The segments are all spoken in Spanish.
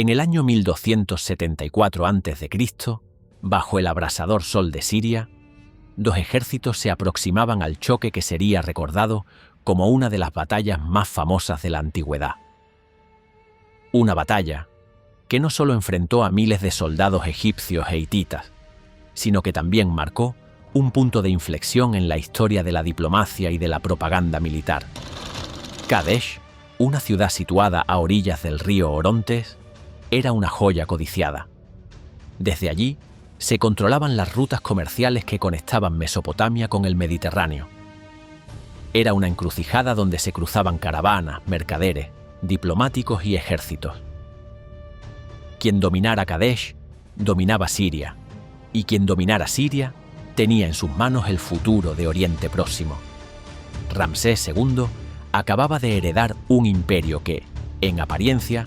En el año 1274 a.C., bajo el abrasador sol de Siria, dos ejércitos se aproximaban al choque que sería recordado como una de las batallas más famosas de la antigüedad. Una batalla que no solo enfrentó a miles de soldados egipcios e hititas, sino que también marcó un punto de inflexión en la historia de la diplomacia y de la propaganda militar. Kadesh, una ciudad situada a orillas del río Orontes, era una joya codiciada. Desde allí se controlaban las rutas comerciales que conectaban Mesopotamia con el Mediterráneo. Era una encrucijada donde se cruzaban caravanas, mercaderes, diplomáticos y ejércitos. Quien dominara Kadesh, dominaba Siria, y quien dominara Siria tenía en sus manos el futuro de Oriente Próximo. Ramsés II acababa de heredar un imperio que, en apariencia,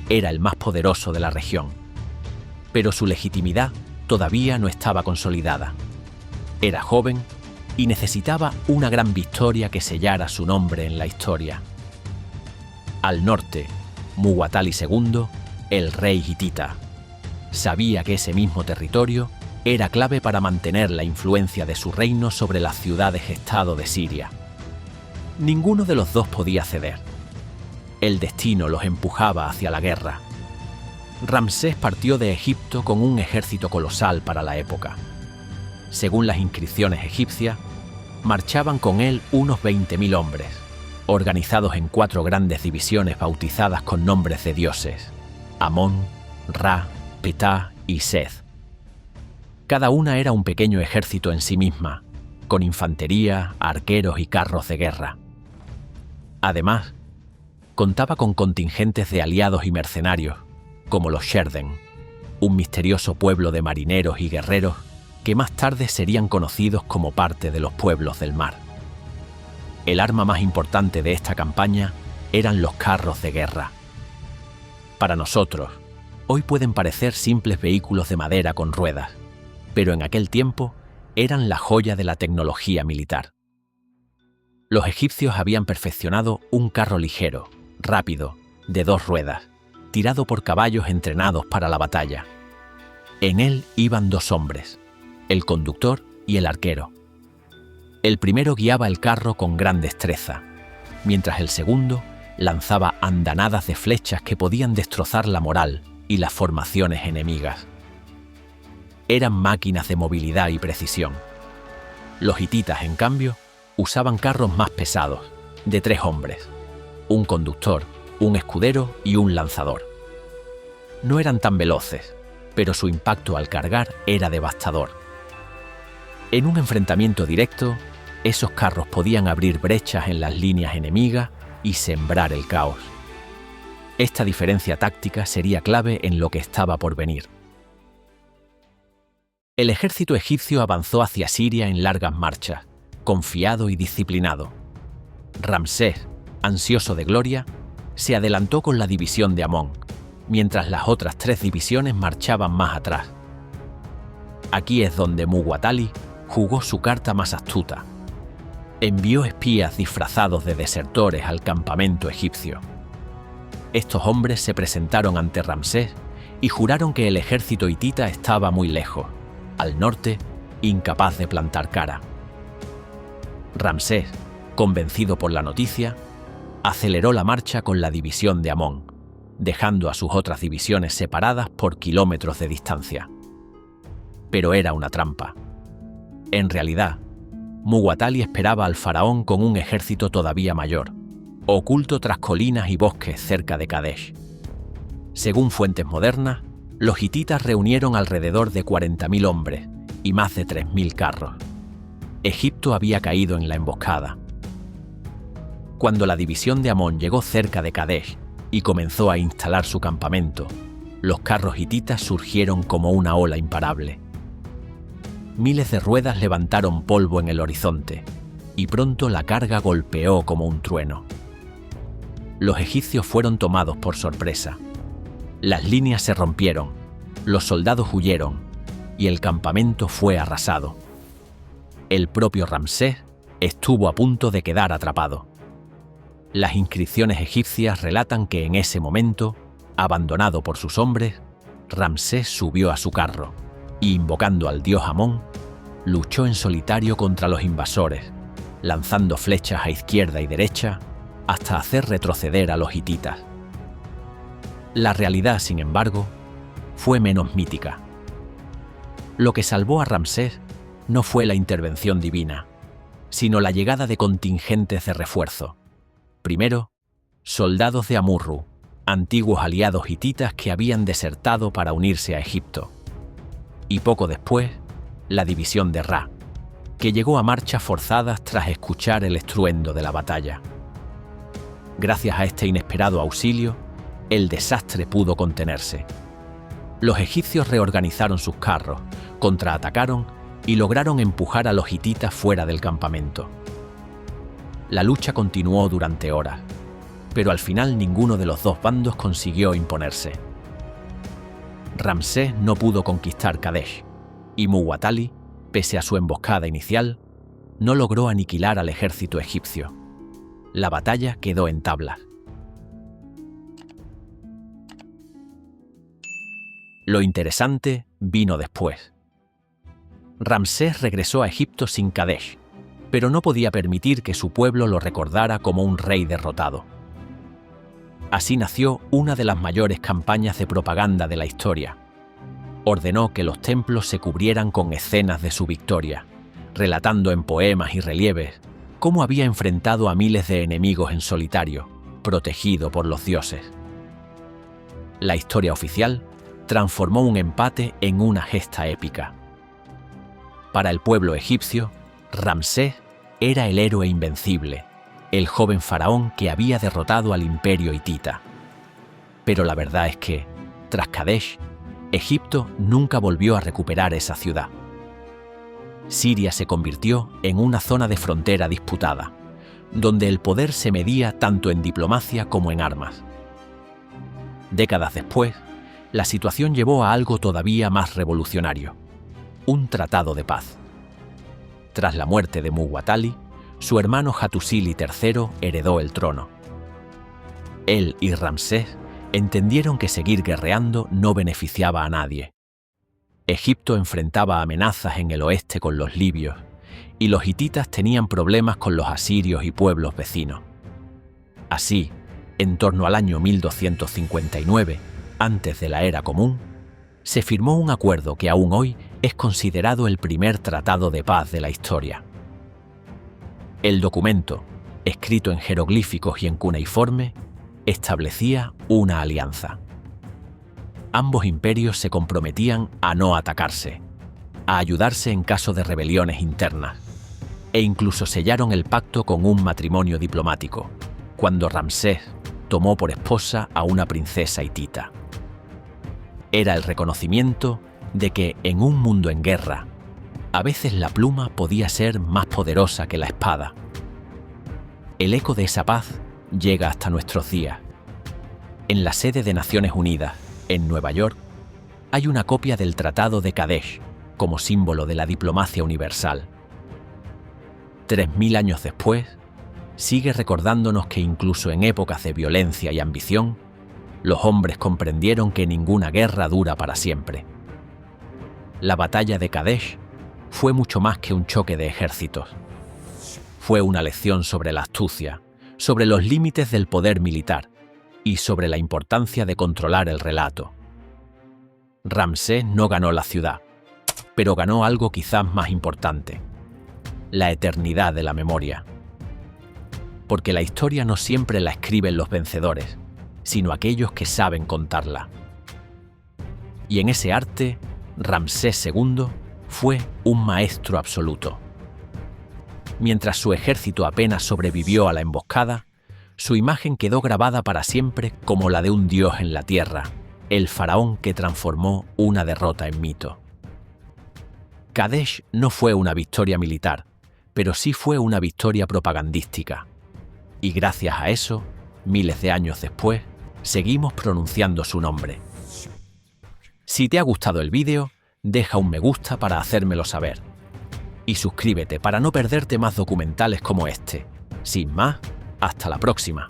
era el más poderoso de la región. Pero su legitimidad todavía no estaba consolidada. Era joven y necesitaba una gran victoria que sellara su nombre en la historia. Al norte, Muwatalli II, el rey hitita, sabía que ese mismo territorio era clave para mantener la influencia de su reino sobre las ciudades-estado de Siria. Ninguno de los dos podía ceder. El destino los empujaba hacia la guerra. Ramsés partió de Egipto con un ejército colosal para la época. Según las inscripciones egipcias, marchaban con él unos 20.000 hombres, organizados en 4 grandes divisiones bautizadas con nombres de dioses: Amón, Ra, Ptah y Seth. Cada una era un pequeño ejército en sí misma, con infantería, arqueros y carros de guerra. Además, contaba con contingentes de aliados y mercenarios, como los Sherden, un misterioso pueblo de marineros y guerreros que más tarde serían conocidos como parte de los pueblos del mar. El arma más importante de esta campaña eran los carros de guerra. Para nosotros, hoy pueden parecer simples vehículos de madera con ruedas, pero en aquel tiempo eran la joya de la tecnología militar. Los egipcios habían perfeccionado un carro ligero, rápido, de 2 ruedas, tirado por caballos entrenados para la batalla. En él iban 2 hombres, el conductor y el arquero. El primero guiaba el carro con gran destreza, mientras el segundo lanzaba andanadas de flechas que podían destrozar la moral y las formaciones enemigas. Eran máquinas de movilidad y precisión. Los hititas, en cambio, usaban carros más pesados, de 3 hombres, un conductor, un escudero y un lanzador. No eran tan veloces, pero su impacto al cargar era devastador. En un enfrentamiento directo, esos carros podían abrir brechas en las líneas enemigas y sembrar el caos. Esta diferencia táctica sería clave en lo que estaba por venir. El ejército egipcio avanzó hacia Siria en largas marchas, confiado y disciplinado. Ramsés, ansioso de gloria, se adelantó con la división de Amón, mientras las otras 3 divisiones marchaban más atrás. Aquí es donde Muwatalli jugó su carta más astuta. Envió espías disfrazados de desertores al campamento egipcio. Estos hombres se presentaron ante Ramsés y juraron que el ejército hitita estaba muy lejos, al norte, incapaz de plantar cara. Ramsés, convencido por la noticia, aceleró la marcha con la división de Amón, dejando a sus otras divisiones separadas por kilómetros de distancia. Pero era una trampa. En realidad, Muwatalli esperaba al faraón con un ejército todavía mayor, oculto tras colinas y bosques cerca de Kadesh. Según fuentes modernas, los hititas reunieron alrededor de 40.000 hombres y más de 3.000 carros. Egipto había caído en la emboscada. Cuando la división de Amón llegó cerca de Kadesh y comenzó a instalar su campamento, los carros hititas surgieron como una ola imparable. Miles de ruedas levantaron polvo en el horizonte, y pronto la carga golpeó como un trueno. Los egipcios fueron tomados por sorpresa. Las líneas se rompieron, los soldados huyeron, y el campamento fue arrasado. El propio Ramsés estuvo a punto de quedar atrapado. Las inscripciones egipcias relatan que en ese momento Abandonado por sus hombres, Ramsés subió a su carro y, invocando al dios Amón, luchó en solitario contra los invasores, lanzando flechas a izquierda y derecha hasta hacer retroceder a los hititas. La realidad, sin embargo, fue menos mítica. Lo que salvó a Ramsés no fue la intervención divina, sino la llegada de contingentes de refuerzo. Primero, soldados de Amurru, antiguos aliados hititas que habían desertado para unirse a Egipto. Y poco después, la división de Ra, que llegó a marchas forzadas tras escuchar el estruendo de la batalla. Gracias a este inesperado auxilio, el desastre pudo contenerse. Los egipcios reorganizaron sus carros, contraatacaron y lograron empujar a los hititas fuera del campamento. La lucha continuó durante horas, pero al final ninguno de los dos bandos consiguió imponerse. Ramsés no pudo conquistar Kadesh, y Muwatalli, pese a su emboscada inicial, no logró aniquilar al ejército egipcio. La batalla quedó en tablas. Lo interesante vino después. Ramsés regresó a Egipto sin Kadesh, pero no podía permitir que su pueblo lo recordara como un rey derrotado. Así nació una de las mayores campañas de propaganda de la historia. Ordenó que los templos se cubrieran con escenas de su victoria, relatando en poemas y relieves cómo había enfrentado a miles de enemigos en solitario, protegido por los dioses. La historia oficial transformó un empate en una gesta épica. Para el pueblo egipcio, Ramsés era el héroe invencible, el joven faraón que había derrotado al imperio hitita. Pero la verdad es que, tras Kadesh, Egipto nunca volvió a recuperar esa ciudad. Siria se convirtió en una zona de frontera disputada, donde el poder se medía tanto en diplomacia como en armas. Décadas después, la situación llevó a algo todavía más revolucionario: un tratado de paz. Tras la muerte de Muwatalli, su hermano Hattusili III heredó el trono. Él y Ramsés entendieron que seguir guerreando no beneficiaba a nadie. Egipto enfrentaba amenazas en el oeste con los libios, y los hititas tenían problemas con los asirios y pueblos vecinos. Así, en torno al año 1259, antes de la Era Común, se firmó un acuerdo que aún hoy es considerado el primer tratado de paz de la historia. El documento, escrito en jeroglíficos y en cuneiforme, establecía una alianza. Ambos imperios se comprometían a no atacarse, a ayudarse en caso de rebeliones internas, e incluso sellaron el pacto con un matrimonio diplomático, cuando Ramsés tomó por esposa a una princesa hitita. Era el reconocimiento de que en un mundo en guerra, a veces la pluma podía ser más poderosa que la espada. El eco de esa paz llega hasta nuestros días. En la sede de Naciones Unidas, en Nueva York, hay una copia del Tratado de Kadesh como símbolo de la diplomacia universal. 3000 años después, sigue recordándonos que incluso en épocas de violencia y ambición, los hombres comprendieron que ninguna guerra dura para siempre. La batalla de Kadesh fue mucho más que un choque de ejércitos. Fue una lección sobre la astucia, sobre los límites del poder militar y sobre la importancia de controlar el relato. Ramsés no ganó la ciudad, pero ganó algo quizás más importante: la eternidad de la memoria. Porque la historia no siempre la escriben los vencedores, sino aquellos que saben contarla. Y en ese arte, Ramsés II fue un maestro absoluto. Mientras su ejército apenas sobrevivió a la emboscada, su imagen quedó grabada para siempre como la de un dios en la tierra, el faraón que transformó una derrota en mito. Kadesh no fue una victoria militar, pero sí fue una victoria propagandística. Y gracias a eso, miles de años después, seguimos pronunciando su nombre. Si te ha gustado el vídeo, deja un me gusta para hacérmelo saber. Y suscríbete para no perderte más documentales como este. Sin más, hasta la próxima.